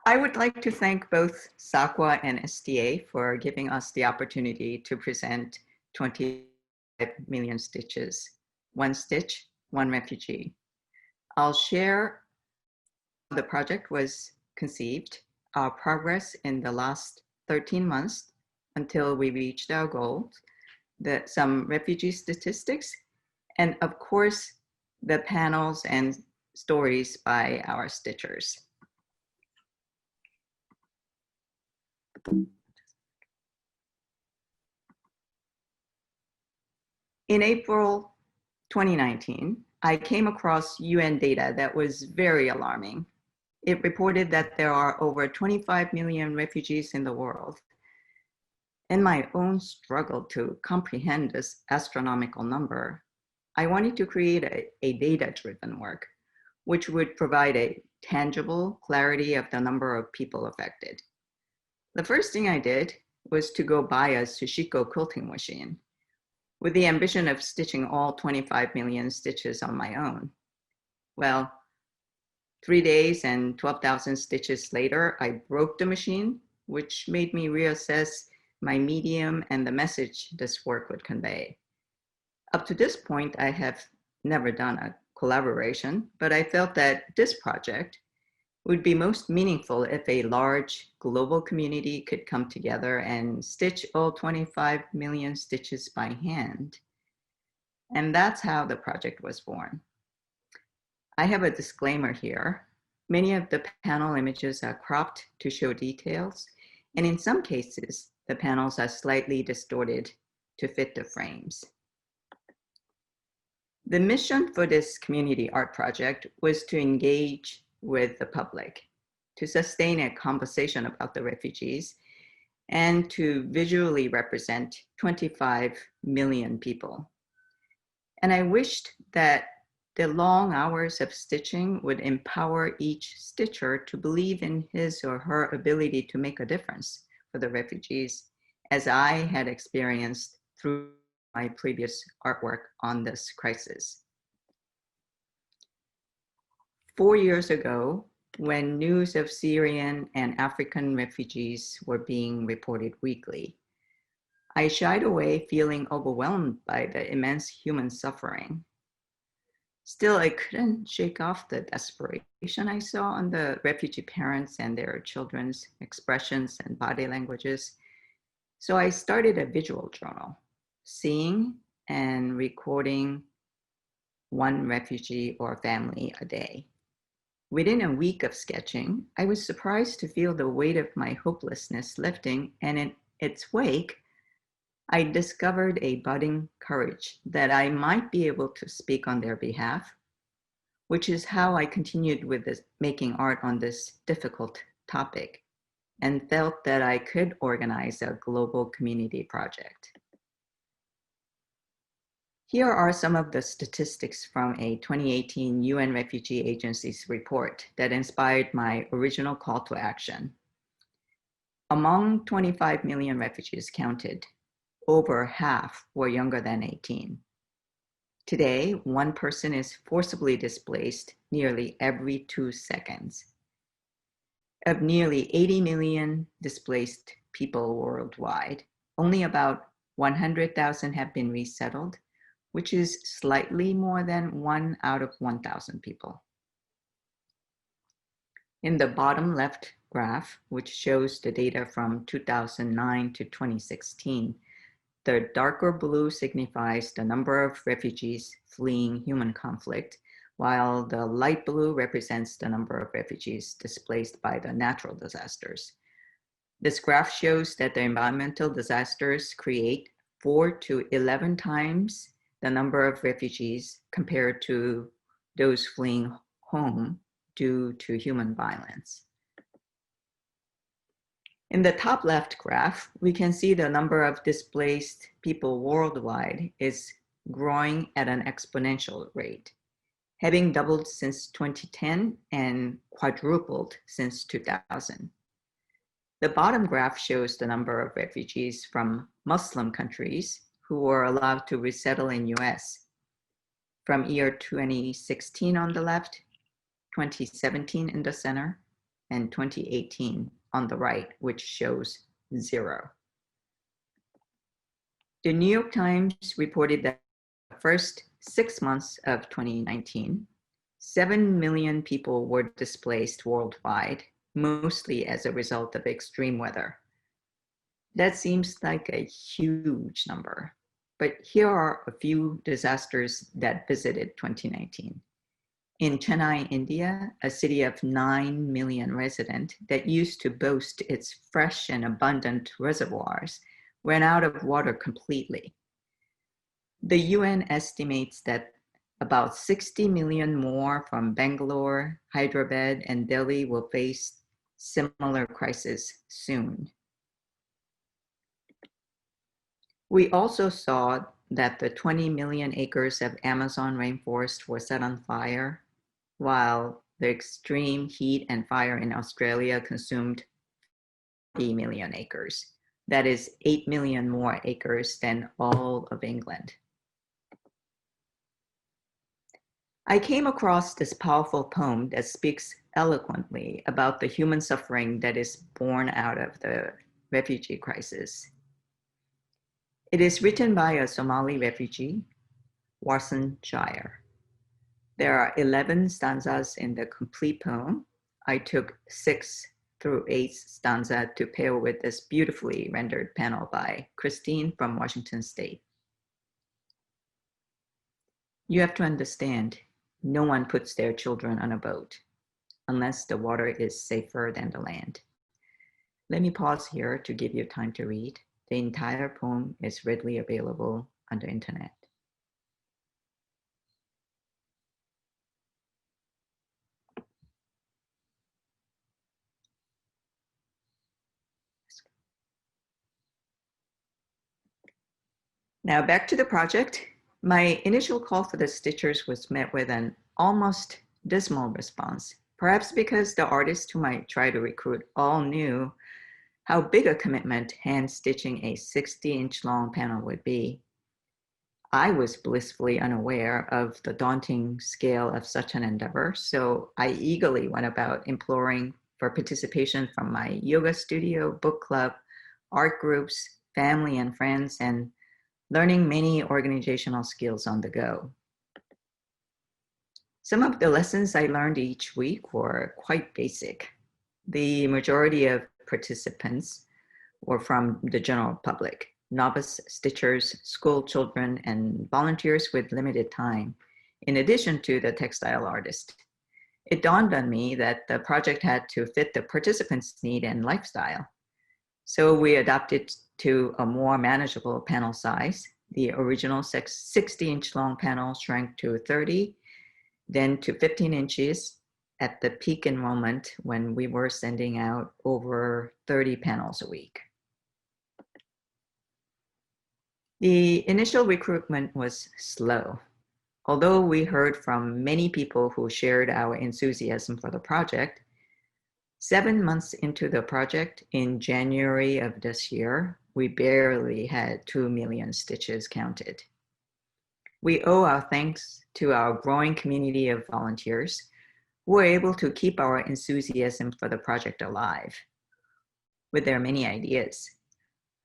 I would like to thank both SACWA and STA for giving us the opportunity to present 25 million stitches, one stitch, one refugee. I'll share how the project was conceived, our progress in the last 13 months until we reached our goals, some refugee statistics, and of course, the panels and stories by our stitchers. In April 2019, I came across UN data that was very alarming. It reported that there are over 25 million refugees in the world. In my own struggle to comprehend this astronomical number, I wanted to create a data-driven work, which would provide a tangible clarity of the number of people affected. The first thing I did was to go buy a Sushiko quilting machine with the ambition of stitching all 25 million stitches on my own. Well, 3 days and 12,000 stitches later, I broke the machine, which made me reassess my medium and the message this work would convey. Up to this point, I have never done a collaboration, but I felt that this project would be most meaningful if a large global community could come together and stitch all 25 million stitches by hand. And that's how the project was born. I have a disclaimer here. Many of the panel images are cropped to show details, and in some cases, the panels are slightly distorted to fit the frames. The mission for this community art project was to engage with the public, to sustain a conversation about the refugees, and to visually represent 25 million people. And I wished that the long hours of stitching would empower each stitcher to believe in his or her ability to make a difference for the refugees, as I had experienced through my previous artwork on this crisis. 4 years ago, when news of Syrian and African refugees were being reported weekly, I shied away feeling overwhelmed by the immense human suffering. Still, I couldn't shake off the desperation I saw on the refugee parents and their children's expressions and body languages. So I started a visual journal, seeing and recording one refugee or family a day. Within a week of sketching, I was surprised to feel the weight of my hopelessness lifting, and in its wake, I discovered a budding courage that I might be able to speak on their behalf, which is how I continued with making art on this difficult topic, and felt that I could organize a global community project. Here are some of the statistics from a 2018 UN Refugee Agency's report that inspired my original call to action. Among 25 million refugees counted, over half were younger than 18. Today, one person is forcibly displaced nearly every 2 seconds. Of nearly 80 million displaced people worldwide, only about 100,000 have been resettled, which is slightly more than 1 out of 1,000 people. In the bottom left graph, which shows the data from 2009 to 2016, the darker blue signifies the number of refugees fleeing human conflict, while the light blue represents the number of refugees displaced by the natural disasters. This graph shows that the environmental disasters create 4 to 11 times the number of refugees compared to those fleeing home due to human violence. In the top left graph, we can see the number of displaced people worldwide is growing at an exponential rate, having doubled since 2010 and quadrupled since 2000. The bottom graph shows the number of refugees from Muslim countries who were allowed to resettle in US from year 2016 on the left, 2017 in the center, and 2018 on the right, which shows 0. The New York Times reported that the first 6 months of 2019, 7 million people were displaced worldwide, mostly as a result of extreme weather. That seems like a huge number, but here are a few disasters that visited 2019. In Chennai, India, a city of 9 million residents that used to boast its fresh and abundant reservoirs ran out of water completely. The UN estimates that about 60 million more from Bangalore, Hyderabad, and Delhi will face similar crisis soon. We also saw that the 20 million acres of Amazon rainforest were set on fire, while the extreme heat and fire in Australia consumed 40 million acres. That is 8 million more acres than all of England. I came across this powerful poem that speaks eloquently about the human suffering that is born out of the refugee crisis. It is written by a Somali refugee, Warsan Shire. There are 11 stanzas in the complete poem. I took 6 through 8 stanza to pair with this beautifully rendered panel by Christine from Washington State. You have to understand, no one puts their children on a boat unless the water is safer than the land. Let me pause here to give you time to read. The entire poem is readily available on the internet. Now back to the project. My initial call for the stitchers was met with an almost dismal response, perhaps because the artists whom I tried to recruit all knew how big a commitment hand stitching a 60-inch long panel would be. I was blissfully unaware of the daunting scale of such an endeavor, so I eagerly went about imploring for participation from my yoga studio, book club, art groups, family and friends, and learning many organizational skills on the go. Some of the lessons I learned each week were quite basic. The majority of participants were from the general public, novice stitchers, school children, and volunteers with limited time, in addition to the textile artist. It dawned on me that the project had to fit the participants' need and lifestyle. So we adapted to a more manageable panel size. The original 60-inch long panel shrank to 30, then to 15 inches at the peak enrollment when we were sending out over 30 panels a week. The initial recruitment was slow. Although we heard from many people who shared our enthusiasm for the project, 7 months into the project, in January of this year, we barely had 2 million stitches counted. We owe our thanks to our growing community of volunteers who were able to keep our enthusiasm for the project alive with their many ideas.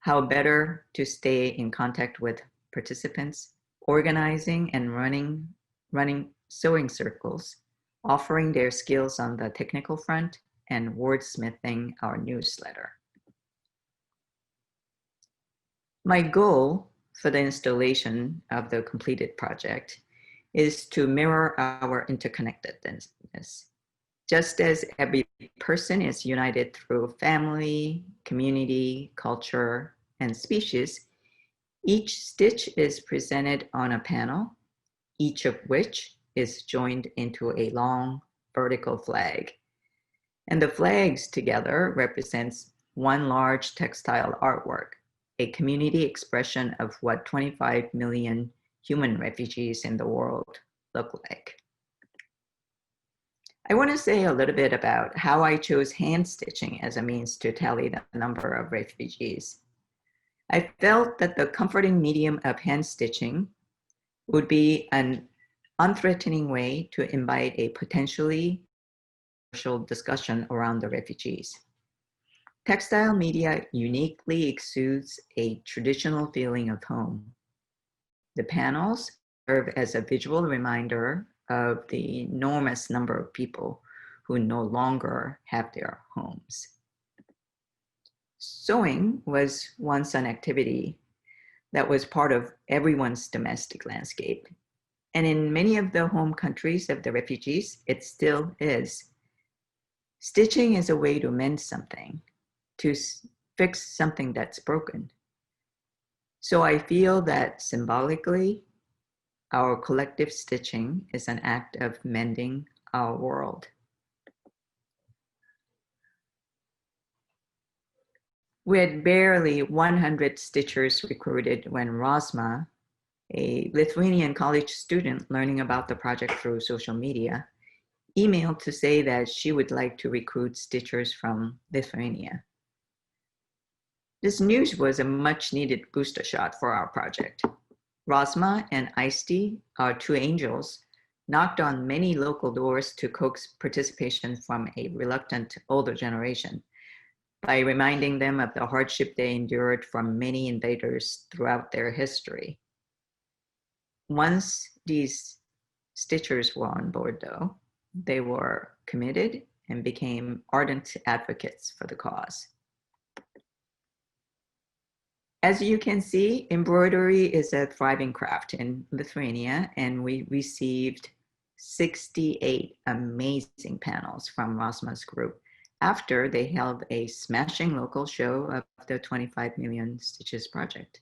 How better to stay in contact with participants, organizing and running sewing circles, offering their skills on the technical front, and wordsmithing our newsletter. My goal for the installation of the completed project is to mirror our interconnectedness. Just as every person is united through family, community, culture, and species, each stitch is presented on a panel, each of which is joined into a long vertical flag. And the flags together represents one large textile artwork, a community expression of what 25 million human refugees in the world look like. I want to say a little bit about how I chose hand stitching as a means to tally the number of refugees. I felt that the comforting medium of hand stitching would be an unthreatening way to invite a potentially controversial discussion around the refugees. Textile media uniquely exudes a traditional feeling of home. The panels serve as a visual reminder of the enormous number of people who no longer have their homes. Sewing was once an activity that was part of everyone's domestic landscape. And in many of the home countries of the refugees, it still is. Stitching is a way to mend something, to fix something that's broken. So I feel that symbolically, our collective stitching is an act of mending our world. We had barely 100 stitchers recruited when Rosma, a Lithuanian college student learning about the project through social media, emailed to say that she would like to recruit stitchers from Lithuania. This news was a much needed booster shot for our project. Rosma and Aisti, our two angels, knocked on many local doors to coax participation from a reluctant older generation by reminding them of the hardship they endured from many invaders throughout their history. Once these stitchers were on board, though, they were committed and became ardent advocates for the cause. As you can see, embroidery is a thriving craft in Lithuania, and we received 68 amazing panels from Rosma's group after they held a smashing local show of the 25 Million Stitches project.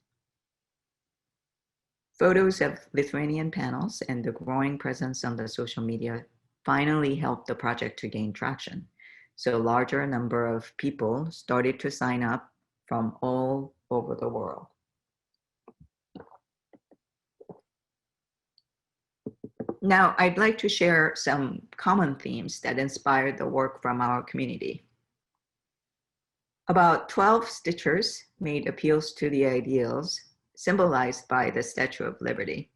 Photos of Lithuanian panels and the growing presence on the social media finally helped the project to gain traction. So a larger number of people started to sign up from all over the world. Now, I'd like to share some common themes that inspired the work from our community. About 12 stitchers made appeals to the ideals symbolized by the Statue of Liberty.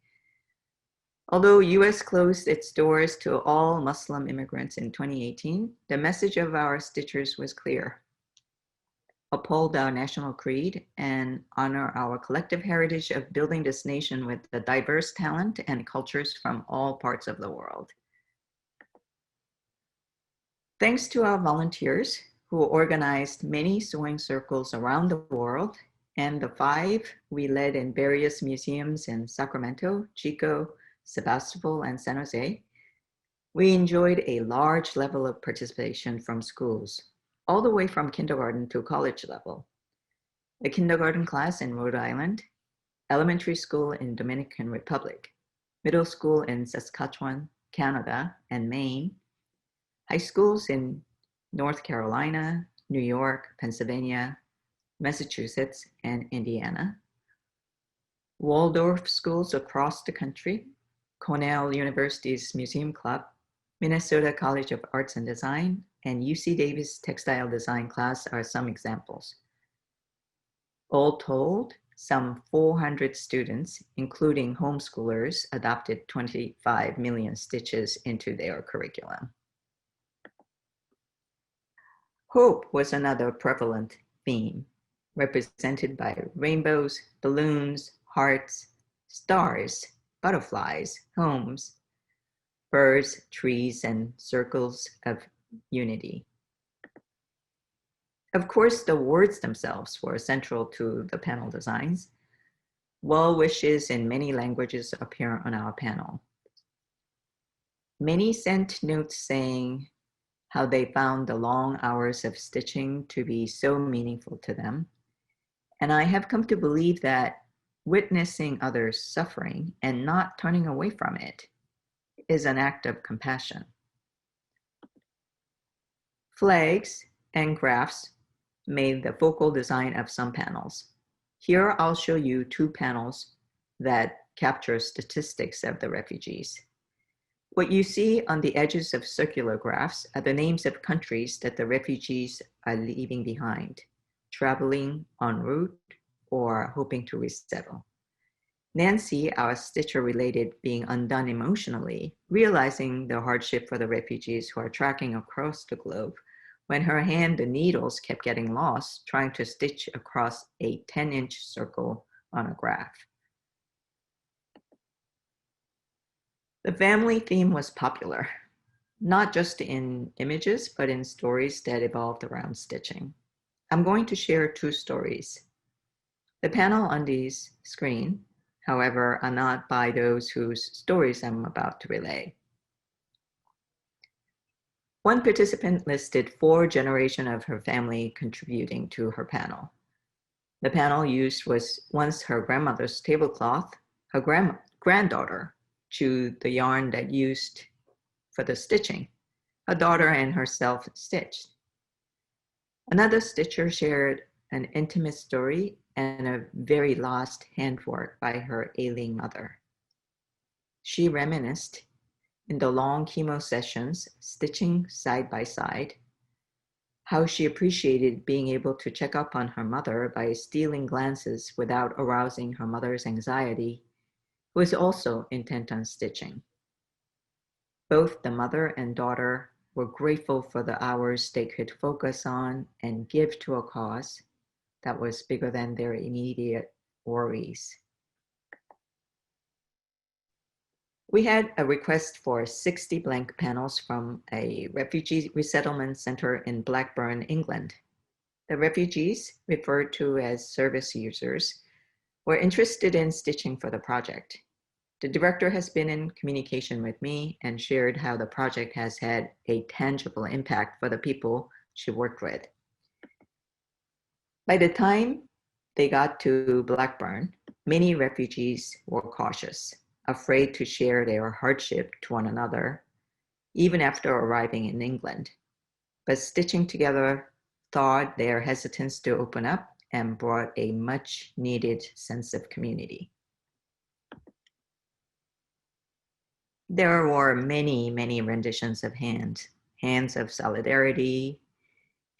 Although US closed its doors to all Muslim immigrants in 2018, the message of our stitchers was clear. Uphold our national creed and honor our collective heritage of building this nation with the diverse talent and cultures from all parts of the world. Thanks to our volunteers who organized many sewing circles around the world and the 5 we led in various museums in Sacramento, Chico, Sebastopol, and San Jose, we enjoyed a large level of participation from schools, all the way from kindergarten to college level. A kindergarten class in Rhode Island, elementary school in Dominican Republic, middle school in Saskatchewan, Canada, and Maine, high schools in North Carolina, New York, Pennsylvania, Massachusetts, and Indiana, Waldorf schools across the country, Cornell University's Museum Club, Minnesota College of Arts and Design, and UC Davis textile design class are some examples. All told, some 400 students, including homeschoolers, adopted 25 million stitches into their curriculum. Hope was another prevalent theme, represented by rainbows, balloons, hearts, stars, butterflies, homes, birds, trees, and circles of unity. Of course, the words themselves were central to the panel designs. Well wishes in many languages appear on our panel. Many sent notes saying how they found the long hours of stitching to be so meaningful to them. And I have come to believe that witnessing others suffering and not turning away from it is an act of compassion. Flags and graphs made the focal design of some panels. Here I'll show you 2 panels that capture statistics of the refugees. What you see on the edges of circular graphs are the names of countries that the refugees are leaving behind, traveling en route, or hoping to resettle. Nancy, our stitcher, related being undone emotionally, realizing the hardship for the refugees who are tracking across the globe when her hand, the needles, kept getting lost trying to stitch across a 10-inch circle on a graph. The family theme was popular, not just in images, but in stories that evolved around stitching. I'm going to share two stories. The panel on this screen, however, are not by those whose stories I'm about to relay. One participant listed 4 generations of her family contributing to her panel. The panel used was once her grandmother's tablecloth. Her granddaughter chewed the yarn that used for the stitching. Her daughter and herself stitched. Another stitcher shared an intimate story and a very lost handwork by her ailing mother. She reminisced in the long chemo sessions, stitching side by side, how she appreciated being able to check up on her mother by stealing glances without arousing her mother's anxiety, who was also intent on stitching. Both the mother and daughter were grateful for the hours they could focus on and give to a cause that was bigger than their immediate worries. We had a request for 60 blank panels from a refugee resettlement center in Blackburn, England. The refugees, referred to as service users, were interested in stitching for the project. The director has been in communication with me and shared how the project has had a tangible impact for the people she worked with. By the time they got to Blackburn, many refugees were cautious, afraid to share their hardship to one another, even after arriving in England. But stitching together thawed their hesitance to open up and brought a much needed sense of community. There were many, many renditions of hands of solidarity,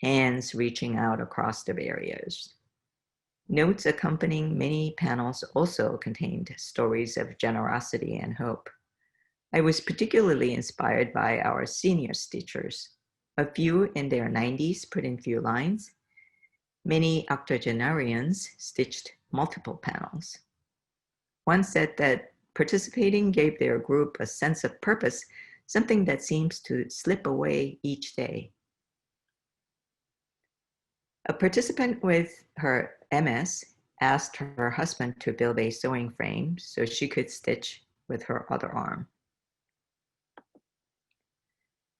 hands reaching out across the barriers. Notes accompanying many panels also contained stories of generosity and hope. I was particularly inspired by our senior stitchers. A few in their 90s put in few lines. Many octogenarians stitched multiple panels. One said that participating gave their group a sense of purpose, something that seems to slip away each day. A participant with her MS asked her husband to build a sewing frame so she could stitch with her other arm.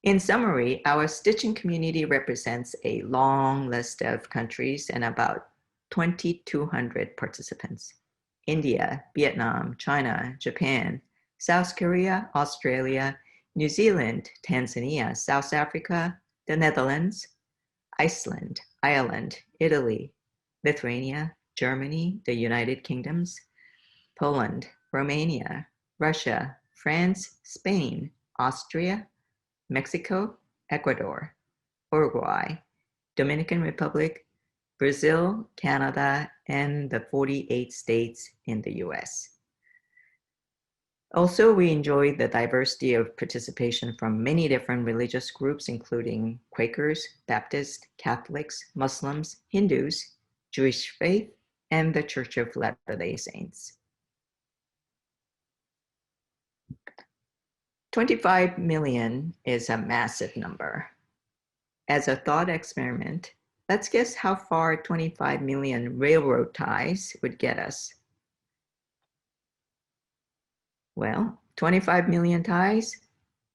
In summary, our stitching community represents a long list of countries and about 2,200 participants. India, Vietnam, China, Japan, South Korea, Australia, New Zealand, Tanzania, South Africa, the Netherlands, Iceland, Ireland, Italy, Lithuania, Germany, the United Kingdoms, Poland, Romania, Russia, France, Spain, Austria, Mexico, Ecuador, Uruguay, Dominican Republic, Brazil, Canada, and the 48 states in the US. Also, we enjoyed the diversity of participation from many different religious groups, including Quakers, Baptists, Catholics, Muslims, Hindus, Jewish faith, and the Church of Latter-day Saints. 25 million is a massive number. As a thought experiment, let's guess how far 25 million railroad ties would get us. Well, 25 million ties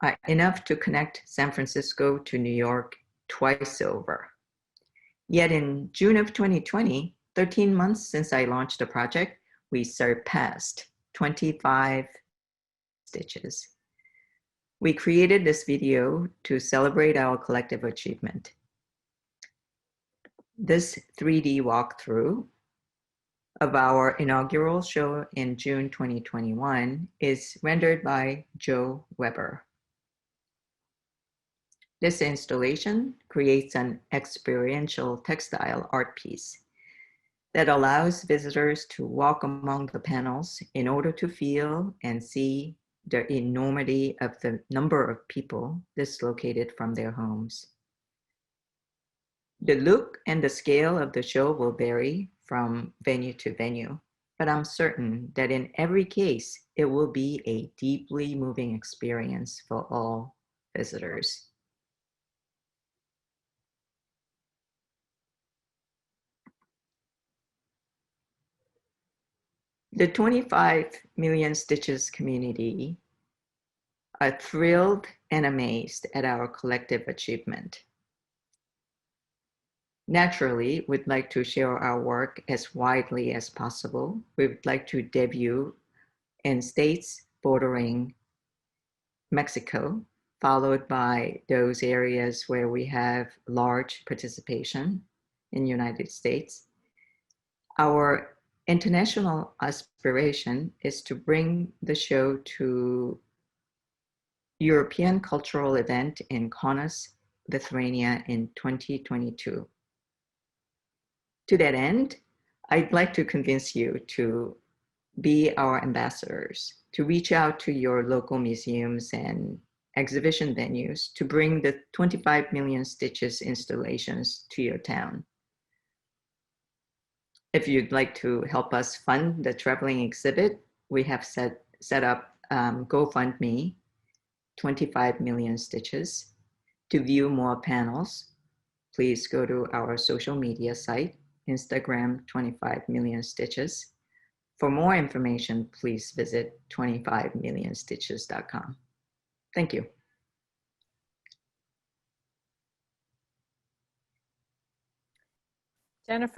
are enough to connect San Francisco to New York twice over. Yet in June of 2020, 13 months since I launched the project, we surpassed 25 stitches. We created this video to celebrate our collective achievement. This 3D walkthrough of our inaugural show in June 2021 is rendered by Joe Weber. This installation creates an experiential textile art piece. that allows visitors to walk among the panels in order to feel and see the enormity of the number of people dislocated from their homes. The look and the scale of the show will vary from venue to venue, but I'm certain that in every case, it will be a deeply moving experience for all visitors. The 25 Million Stitches community are thrilled and amazed at our collective achievement. Naturally, we'd like to share our work as widely as possible. We would like to debut in states bordering Mexico, followed by those areas where we have large participation in the United States. Our international aspiration is to bring the show to European cultural event in Kaunas, Lithuania in 2022. To that end, I'd like to convince you to be our ambassadors, to reach out to your local museums and exhibition venues to bring the 25 Million Stitches installations to your town. If you'd like to help us fund the traveling exhibit, we have set up GoFundMe, 25 Million Stitches. To view more panels, please go to our social media site, Instagram 25 Million Stitches. For more information, please visit 25millionstitches.com. Thank you. Jennifer.